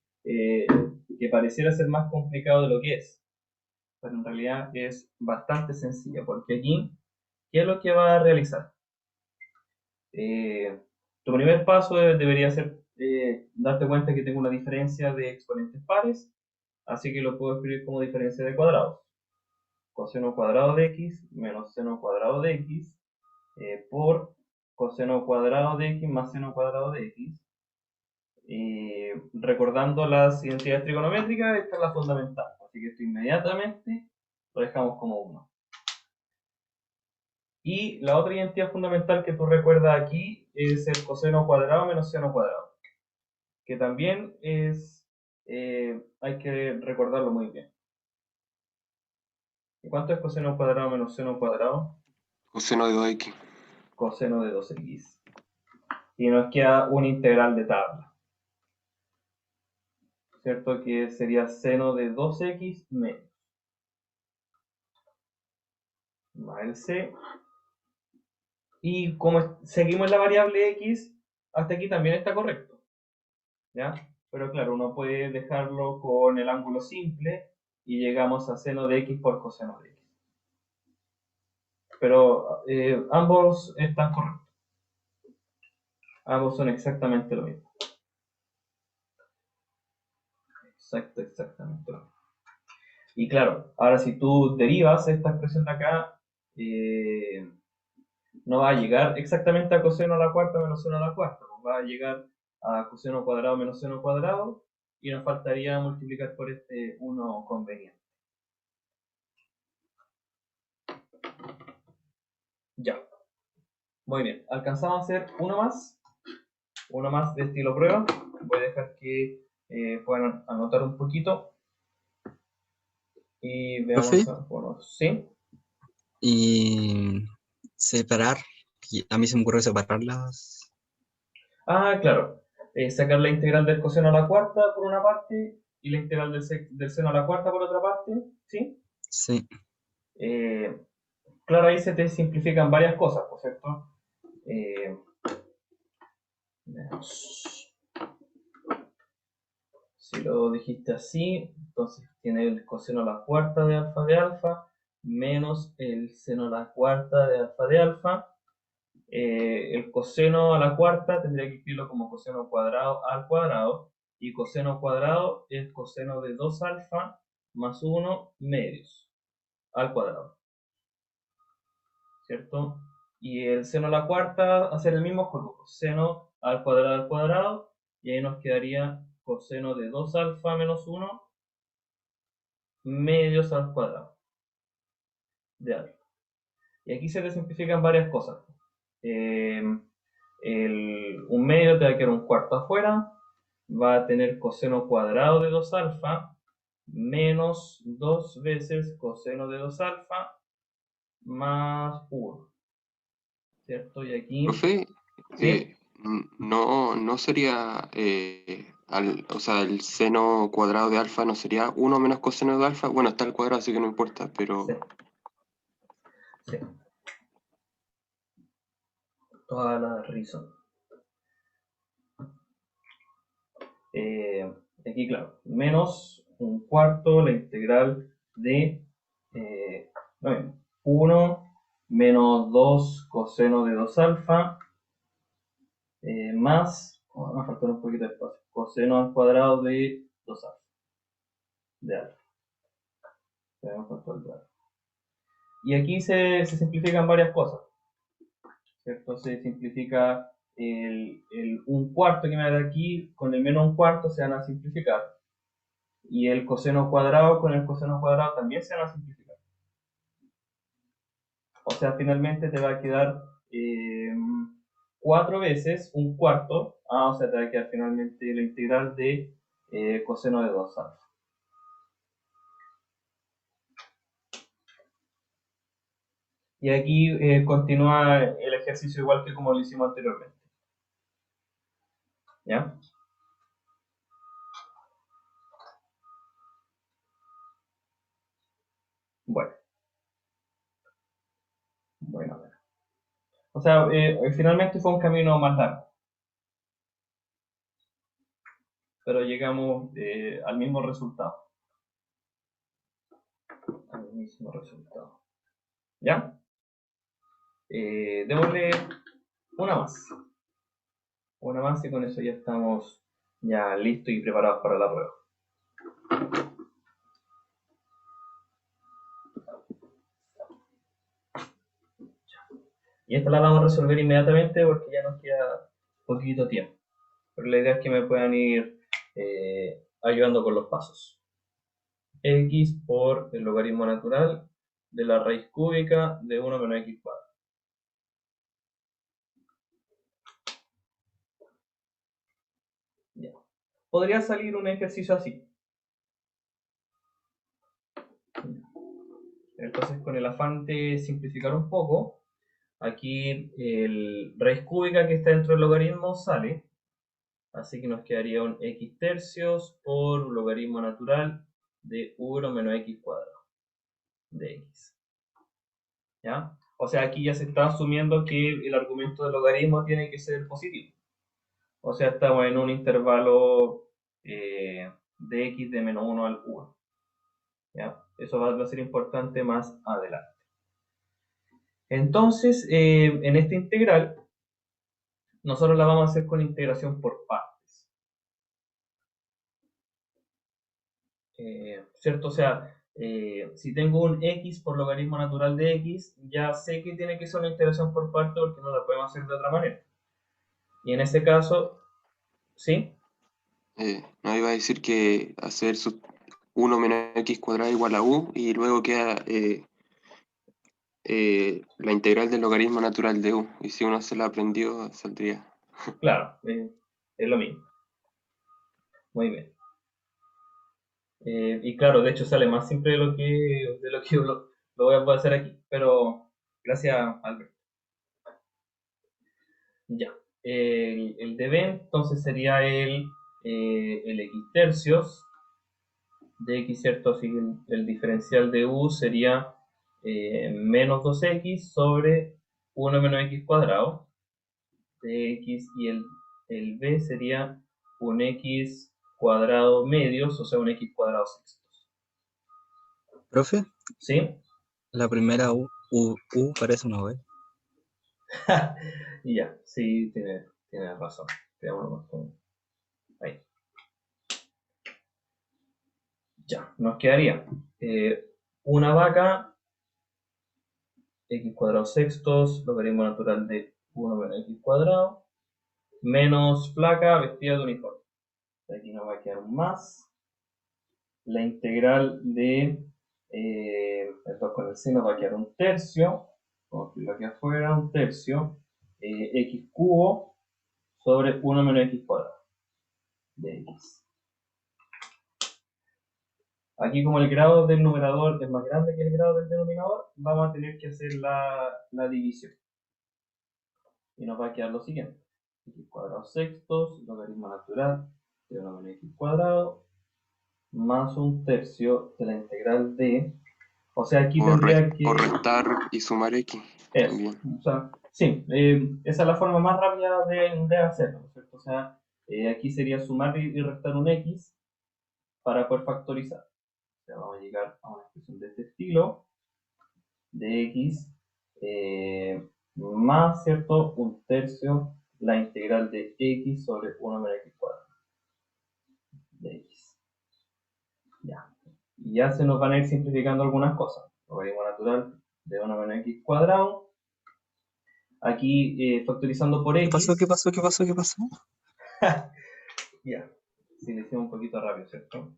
que pareciera ser más complicado de lo que es. Pero en realidad es bastante sencilla, porque aquí, ¿qué es lo que va a realizar? Tu primer paso debería ser darte cuenta que tengo una diferencia de exponentes pares, así que lo puedo escribir como diferencia de cuadrados. Coseno cuadrado de x menos seno cuadrado de x por coseno cuadrado de x más seno cuadrado de x. Recordando las identidades trigonométricas, esta es la fundamental, así que esto inmediatamente lo dejamos como 1. Y la otra identidad fundamental que tú recuerdas aquí es el coseno cuadrado menos seno cuadrado, que también es, hay que recordarlo muy bien. ¿Y cuánto es coseno cuadrado menos seno cuadrado? Coseno de 2x. Coseno de 2x. Y nos queda un integral de tabla, ¿cierto? Que sería seno de 2x menos más el c. Y como seguimos la variable x, hasta aquí también está correcto, ¿ya? Pero claro, uno puede dejarlo con el ángulo simple y llegamos a seno de x por coseno de x. Pero ambos están correctos. Ambos son exactamente lo mismo. Exactamente lo mismo. Y claro, ahora si tú derivas esta expresión de acá, no va a llegar exactamente a coseno a la cuarta menos seno a la cuarta. Va a llegar a coseno cuadrado menos seno cuadrado y nos faltaría multiplicar por este 1 conveniente. Ya. Muy bien. Alcanzamos a hacer uno más de estilo prueba. Voy a dejar que puedan anotar un poquito y veamos Profe, algunos. ¿Sí? y separar, y a mí se me ocurre separarlas. Ah, claro. Sacar la integral del coseno a la cuarta por una parte y la integral del seno a la cuarta por otra parte. ¿Sí? Sí, Claro, ahí se te simplifican varias cosas, ¿por cierto? Veamos. Si lo dijiste así, entonces tiene el coseno a la cuarta de alfa menos el seno a la cuarta de alfa. El coseno a la cuarta tendría que escribirlo como coseno cuadrado al cuadrado, y coseno cuadrado es coseno de 2 alfa más 1 medios al cuadrado, ¿cierto? Y el seno a la cuarta hacer el mismo juego, seno al cuadrado, y ahí nos quedaría coseno de 2 alfa menos 1 medios al cuadrado de alfa. Y aquí se te simplifican varias cosas. Un medio te va a quedar un cuarto afuera, va a tener coseno cuadrado de 2 alfa menos 2 veces coseno de 2 alfa más 1, ¿cierto? Y aquí, Profe, ¿sí? no sería, o sea, el seno cuadrado de alfa no sería 1 menos coseno de alfa. Bueno, está el cuadrado, así que no importa, pero Sí, sí. Toda la razón. Aquí, claro, menos un cuarto la integral de 1 menos 2 coseno de 2 alfa más, me falta un poquito de espacio, coseno al cuadrado de 2 alfa, de alfa. Me faltó el alfa. Y aquí se simplifican varias cosas, ¿cierto? Se simplifica el 1/4 que me da aquí, con el menos 1/4 se van a simplificar. Y el coseno cuadrado con el coseno cuadrado también se van a simplificar. sea, finalmente te va a quedar 4 veces un cuarto. O sea, te va a quedar finalmente la integral de coseno de 2 alfa. Y aquí continúa el ejercicio igual que como lo hicimos anteriormente. ¿Ya? Bueno. Bueno, a ver. O sea, finalmente fue un camino más largo. Pero llegamos al mismo resultado. Al mismo resultado. ¿Ya? Démosle una más. Una más y con eso ya estamos ya listos y preparados para la prueba. Y esta la vamos a resolver inmediatamente porque ya nos queda poquito tiempo. Pero la idea es que me puedan ir ayudando con los pasos. X por el logaritmo natural de la raíz cúbica de 1 menos x cuadrado. Ya. Podría salir un ejercicio así. Entonces, con el afán de simplificar un poco, aquí el raíz cúbica que está dentro del logaritmo sale. Así que nos quedaría un x tercios por un logaritmo natural de 1 menos x cuadrado de x. ¿Ya? O sea, aquí ya se está asumiendo que el argumento del logaritmo tiene que ser positivo. O sea, estamos en un intervalo de x de menos 1 al 1. ¿Ya? Eso va a ser importante más adelante. Entonces, en esta integral, nosotros la vamos a hacer con integración por partes. ¿Cierto? O sea, si tengo un x por logaritmo natural de x, ya sé que tiene que ser una integración por partes porque no la podemos hacer de otra manera. Y en este caso, ¿sí? No iba a decir que hacer 1 menos x cuadrado igual a u y luego queda la integral del logaritmo natural de u. Y si uno se la aprendió, saldría. Claro, es lo mismo. Muy bien. Y claro, de hecho sale más simple de lo que yo lo voy a poder hacer aquí. Pero gracias, Albert. Ya. El de B entonces sería el x tercios de x, ¿cierto? Así que el diferencial de u sería menos 2x sobre 1 menos x cuadrado de x y el b sería un x cuadrado medios, o sea, un x cuadrado sextos. Profe, ¿Sí? la primera U parece una V. Ya, sí, tiene razón. Quedémonos con ahí. Ya, nos quedaría una vaca, x cuadrado sextos, logaritmo natural de 1 menos x cuadrado, menos placa vestida de uniforme. Aquí nos va a quedar un más. La integral de el 2 con el c nos va a quedar un tercio. Vamos a escribirlo aquí afuera, un tercio. X cubo sobre 1 menos x cuadrado de x. Aquí como el grado del numerador es más grande que el grado del denominador, vamos a tener que hacer la división. Y nos va a quedar lo siguiente. X cuadrado sextos, logaritmo natural de 1 menos x cuadrado, más un tercio de la integral de... O sea, aquí tendría que... O restar y sumar x. Eso. También. O sea, sí, esa es la forma más rápida de hacerlo, ¿no es cierto? O sea, aquí sería sumar y restar un x para poder factorizar. O sea, vamos a llegar a una expresión de este estilo, de x más, ¿cierto? Un tercio la integral de x sobre 1 menos x cuadrado de x. Ya. Y ya se nos van a ir simplificando algunas cosas. Logaritmo natural de 1 menos x cuadrado. Aquí factorizando por x. ¿Qué pasó? Ya, si le hicimos un poquito rápido, ¿cierto?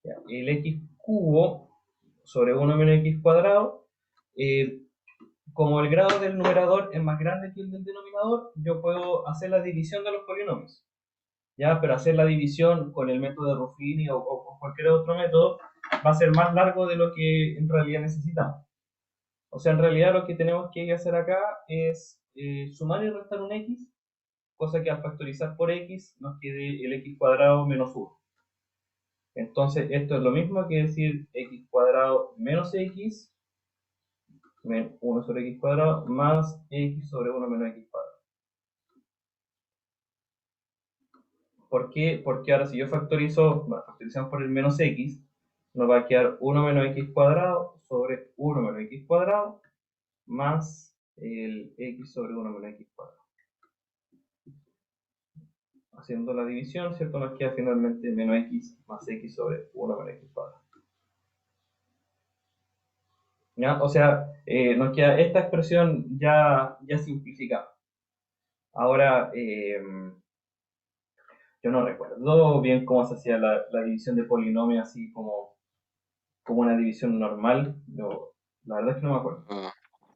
Ya, el x cubo sobre 1 menos x cuadrado. como el grado del numerador es más grande que el del denominador, yo puedo hacer la división de los polinomios. ¿Ya? Pero hacer la división con el método de Ruffini o con cualquier otro método va a ser más largo de lo que en realidad necesitamos. O sea, en realidad lo que tenemos que hacer acá es sumar y restar un x, cosa que al factorizar por x nos quede el x cuadrado menos 1. Entonces esto es lo mismo que decir x cuadrado menos x, 1 sobre x cuadrado, más x sobre 1 menos x cuadrado. ¿Por qué? Porque ahora si yo factorizo, bueno, factorizamos por el menos x, nos va a quedar 1 menos x cuadrado sobre 1 menos x cuadrado, más el x sobre 1 menos x cuadrado. Haciendo la división, ¿cierto? Nos queda finalmente menos x más x sobre 1 menos x cuadrado. ¿Ya? O sea, nos queda esta expresión ya simplificada. Ahora, yo no recuerdo bien cómo se hacía la división de polinomios así como una división normal. La verdad es que no me acuerdo.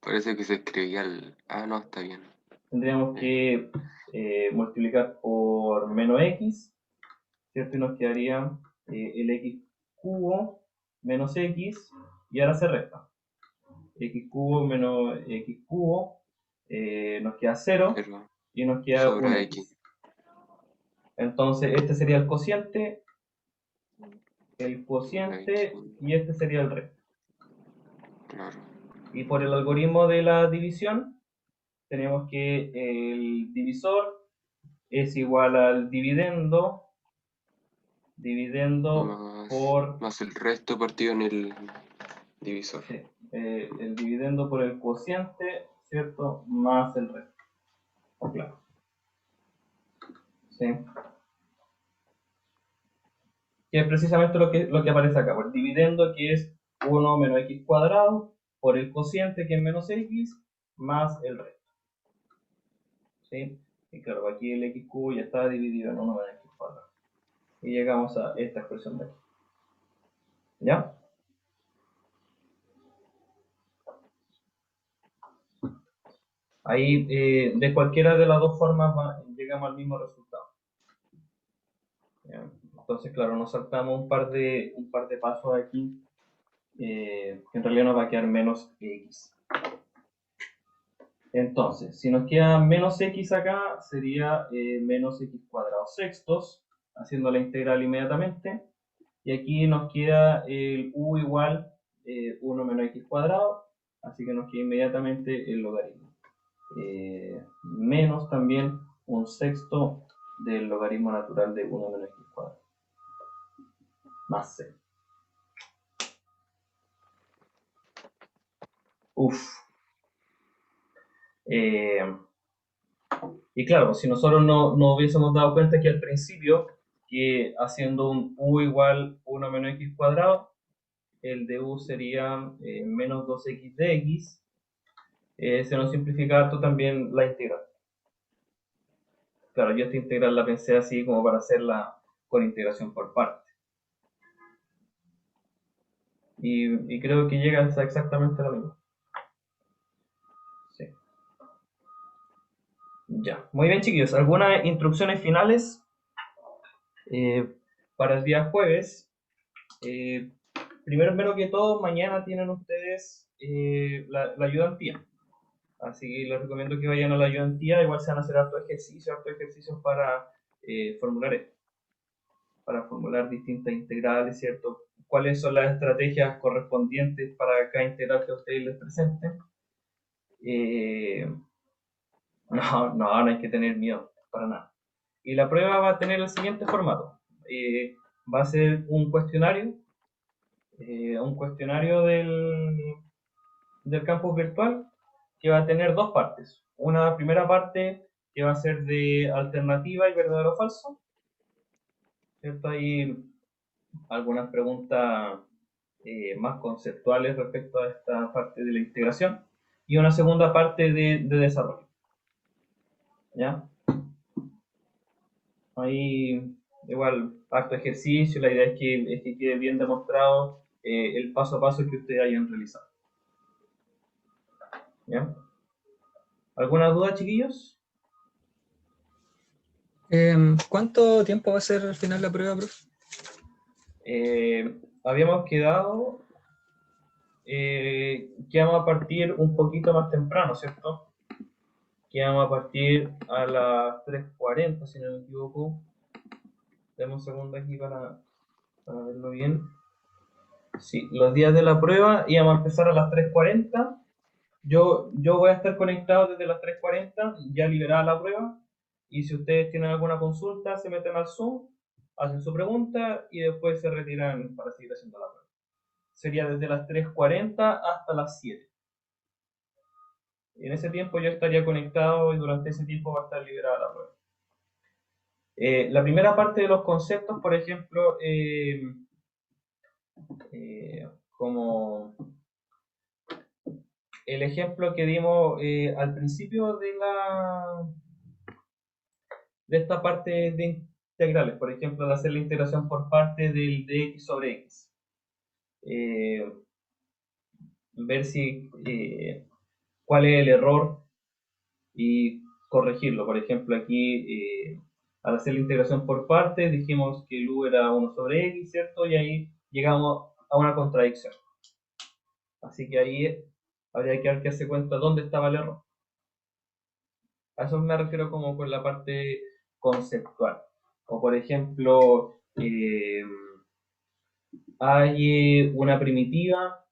Parece que se escribía el... Ah, no, está bien. Tendríamos que multiplicar por menos x, ¿cierto? Y nos quedaría el x cubo menos x, y ahora se resta. X cubo menos x cubo nos queda 0, Pero y nos queda un sobre x. X. Entonces este sería el cociente, X, y este sería el resto. claro. Y por el algoritmo de la división, tenemos que el divisor es igual al dividendo por... Más el resto partido en el divisor. Sí, el dividendo por el cociente, ¿cierto? Más el resto. Claro. ¿Sí? Que es precisamente lo que aparece acá. El dividendo, que es 1 menos x cuadrado, por el cociente, que es menos x, más el resto. ¿Sí? Y claro, aquí el x cubo ya está dividido en 1 menos x cuadrado. Y llegamos a esta expresión de aquí. ¿Ya? Ahí, de cualquiera de las dos formas, llegamos al mismo resultado. ¿Ya? Entonces, claro, nos saltamos un par de pasos aquí, que en realidad nos va a quedar menos x. Entonces, si nos queda menos x acá, sería menos x cuadrado sextos, haciendo la integral inmediatamente. Y aquí nos queda el u igual 1 menos x cuadrado, así que nos queda inmediatamente el logaritmo. Menos también un sexto del logaritmo natural de 1 menos x cuadrado. Más c. Y claro, si nosotros no hubiésemos dado cuenta que al principio, que haciendo un u igual 1 menos x cuadrado, el de u sería menos 2x de x, se nos simplifica harto también la integral. Claro, yo esta integral la pensé así como para hacerla con integración por partes. Y creo que llega a exactamente lo mismo. Sí. Ya. Muy bien, chiquillos. ¿Algunas instrucciones finales para el día jueves? Primero que todo, mañana tienen ustedes la ayudantía. Así que les recomiendo que vayan a la ayudantía. Igual se van a hacer harto ejercicios para formular esto. Para formular distintas integrales, ¿cierto? ¿Cuáles son las estrategias correspondientes para cada integral que ustedes les presenten? No hay que tener miedo, para nada. Y la prueba va a tener el siguiente formato. Va a ser un cuestionario del campus virtual, que va a tener dos partes. Una primera parte que va a ser de alternativa y verdadero o falso, ¿cierto? Hay algunas preguntas más conceptuales respecto a esta parte de la integración, y una segunda parte de desarrollo. ¿Ya? Ahí igual harto ejercicio, la idea es que quede bien demostrado el paso a paso que ustedes hayan realizado. ¿Ya? ¿Alguna duda, chiquillos? ¿Cuánto tiempo va a ser al final la prueba, profe? Habíamos quedado que vamos a partir un poquito más temprano, ¿cierto? Que vamos a partir a las 3:40, si no me equivoco. Dame un segundo aquí para verlo bien. Sí, los días de la prueba íbamos a empezar a las 3:40. Yo voy a estar conectado desde las 3:40, ya liberada la prueba. Y si ustedes tienen alguna consulta, se meten al Zoom, hacen su pregunta y después se retiran para seguir haciendo la prueba. Sería desde las 3:40 hasta las 7. En ese tiempo yo estaría conectado y durante ese tiempo va a estar liberada la prueba. La primera parte de los conceptos, por ejemplo, como el ejemplo que dimos al principio de esta parte de integrales, por ejemplo, de hacer la integración por parte del de x sobre x. Ver si cuál es el error y corregirlo. Por ejemplo, aquí al hacer la integración por partes dijimos que el u era 1 sobre x, ¿cierto? Y ahí llegamos a una contradicción. Así que ahí habría que darse cuenta dónde estaba el error. A eso me refiero como con la parte conceptual. O por ejemplo, hay una primitiva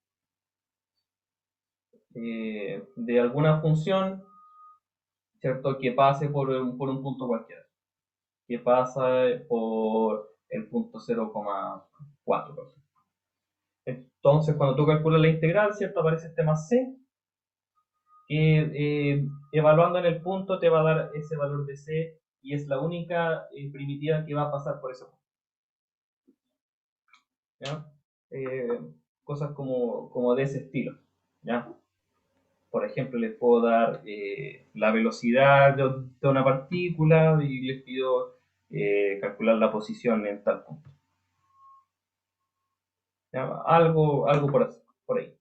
de alguna función, ¿cierto? Que pase por un punto cualquiera. Que pasa por el punto 0,4. Entonces, cuando tú calculas la integral, ¿cierto? Aparece este más c, que evaluando en el punto te va a dar ese valor de c y es la única primitiva que va a pasar por ese punto. ¿Ya? Cosas como de ese estilo. ¿Ya? Por ejemplo, les puedo dar la velocidad de una partícula y les pido calcular la posición en tal punto. ¿Ya? Algo por ahí.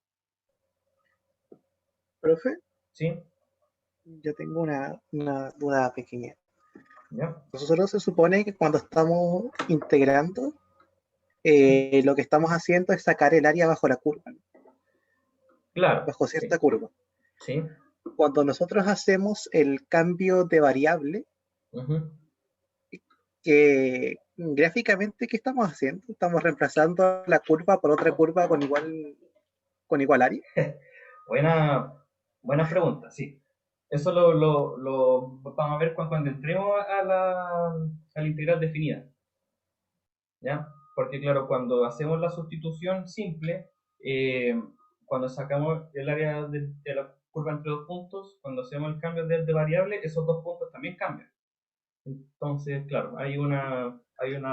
Profe, ¿Sí? yo tengo una duda pequeña. ¿Ya? Nosotros se supone que cuando estamos integrando, lo que estamos haciendo es sacar el área bajo la curva, Claro. bajo Sí. cierta curva. Sí. Cuando nosotros hacemos el cambio de variable, Uh-huh. que gráficamente, ¿qué estamos haciendo? Estamos reemplazando la curva por otra curva con igual área. Buena pregunta, sí. Eso lo vamos a ver cuando entremos a la integral definida. ¿Ya? Porque claro, cuando hacemos la sustitución simple, cuando sacamos el área de la curva entre dos puntos, cuando hacemos el cambio de variable, esos dos puntos también cambian. Entonces, claro, hay una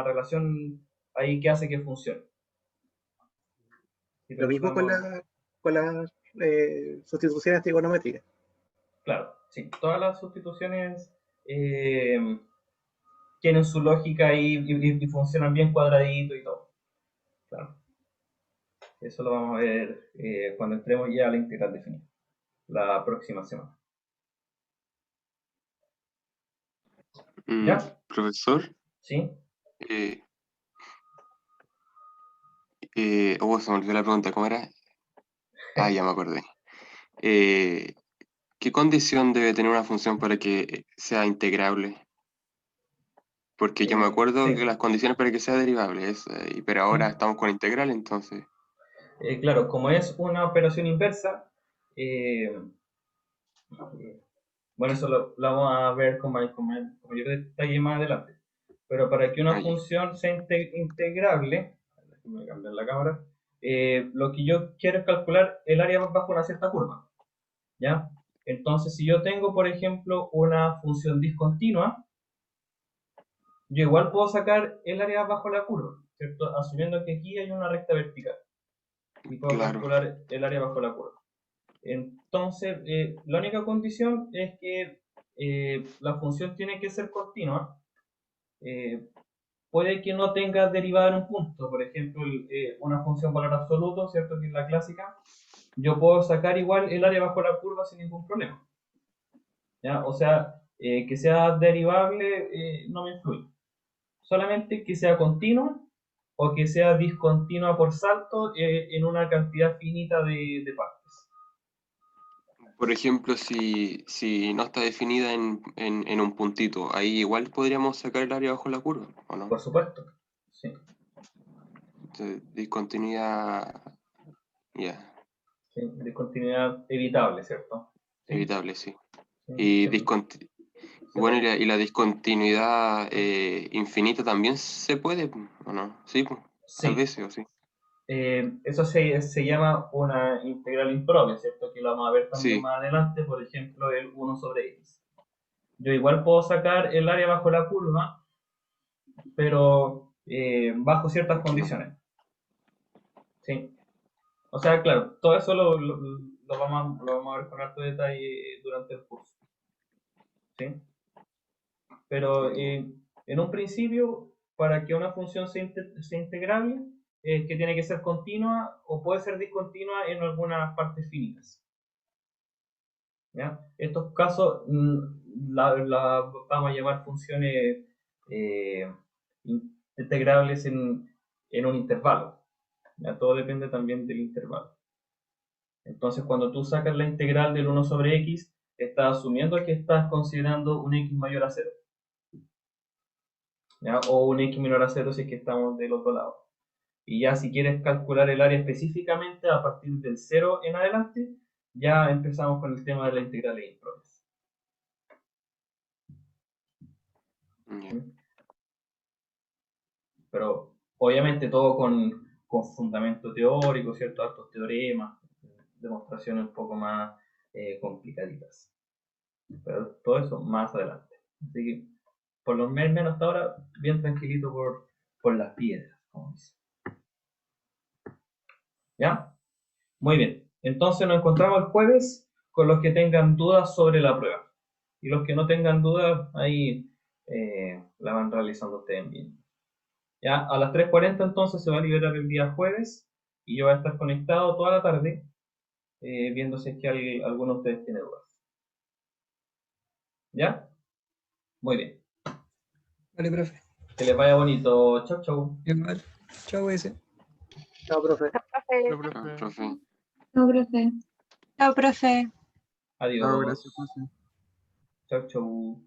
relación ahí que hace que funcione. Si Lo mismo con pensamos, las sustituciones trigonométricas. claro, sí, todas las sustituciones tienen su lógica ahí y funcionan bien cuadradito y todo. Claro. Eso lo vamos a ver cuando entremos ya a la integral definida, la próxima semana. ¿Ya? Profesor, ¿Sí? se me olvidó la pregunta, ¿cómo era? Ah, ya me acordé. ¿Qué condición debe tener una función para que sea integrable? Porque yo me acuerdo Sí. que las condiciones para que sea derivable es, pero ahora estamos con integral, entonces. Claro, como es una operación inversa, eh, bueno, eso lo vamos a ver con mayor detalle más adelante. Pero para que una Ah, ya. función sea integrable, déjame cambiar la cámara, lo que yo quiero es calcular el área bajo una cierta curva. ¿Ya? Entonces, si yo tengo, por ejemplo, una función discontinua, yo igual puedo sacar el área bajo la curva, ¿cierto? Asumiendo que aquí hay una recta vertical y puedo Claro, calcular el área bajo la curva. Entonces, la única condición es que la función tiene que ser continua. Puede que no tenga derivada en un punto, por ejemplo, una función valor absoluto, ¿cierto? Que es la clásica. yo puedo sacar igual el área bajo la curva sin ningún problema. ¿Ya? O sea, que sea derivable no me influye. Solamente que sea continua o que sea discontinua por salto en una cantidad finita de partes. Por ejemplo, si no está definida en un puntito, ahí igual podríamos sacar el área bajo la curva, ¿o no? Por supuesto. Sí. Entonces, discontinuidad, ya, Sí, discontinuidad evitable, ¿cierto? Sí, evitable, sí. sí, Y, sí, bueno, y la discontinuidad infinita también se puede, ¿o no? Sí, pues, a sí. veces, o sí. Eso se llama una integral impropia, ¿cierto? Que lo vamos a ver también Sí, más adelante, por ejemplo, el 1 sobre x. Yo igual puedo sacar el área bajo la curva, pero bajo ciertas condiciones. ¿Sí? O sea, claro, todo eso lo vamos a ver con harto detalle durante el curso. ¿Sí? Pero en un principio, para que una función sea integrable, que tiene que ser continua o puede ser discontinua en algunas partes finitas. ¿Ya? Estos casos la vamos a llamar funciones eh, integrables en un intervalo. ¿Ya? Todo depende también del intervalo. Entonces, cuando tú sacas la integral del 1 sobre x, estás asumiendo que estás considerando un x mayor a 0. ¿Ya? O un x menor a 0 si es que estamos del otro lado. Y ya si quieres calcular el área específicamente a partir del 0 en adelante, ya empezamos con el tema de la integral de impropias. ya. Pero obviamente todo con fundamento teórico, ¿cierto? Altos teoremas, demostraciones un poco más complicaditas. Pero todo eso más adelante. Así que por lo menos hasta ahora, bien tranquilito por las piedras, como dice. ¿Ya? Muy bien. Entonces nos encontramos el jueves con los que tengan dudas sobre la prueba. Y los que no tengan dudas, ahí la van realizando ustedes bien. Ya, a las 3:40 entonces se va a liberar el día jueves y yo voy a estar conectado toda la tarde viendo si es que alguno de ustedes tiene dudas. ¿Ya? Muy bien. Vale, profe. Que les vaya bonito. Chau, chau. Igual. Chao, ese. Chao, profe. Ah, profe. No, profe. Chao, profe. Adiós. gracias, profe. Chau, chau.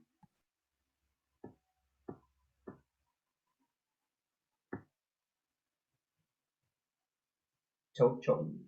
Chau, chau.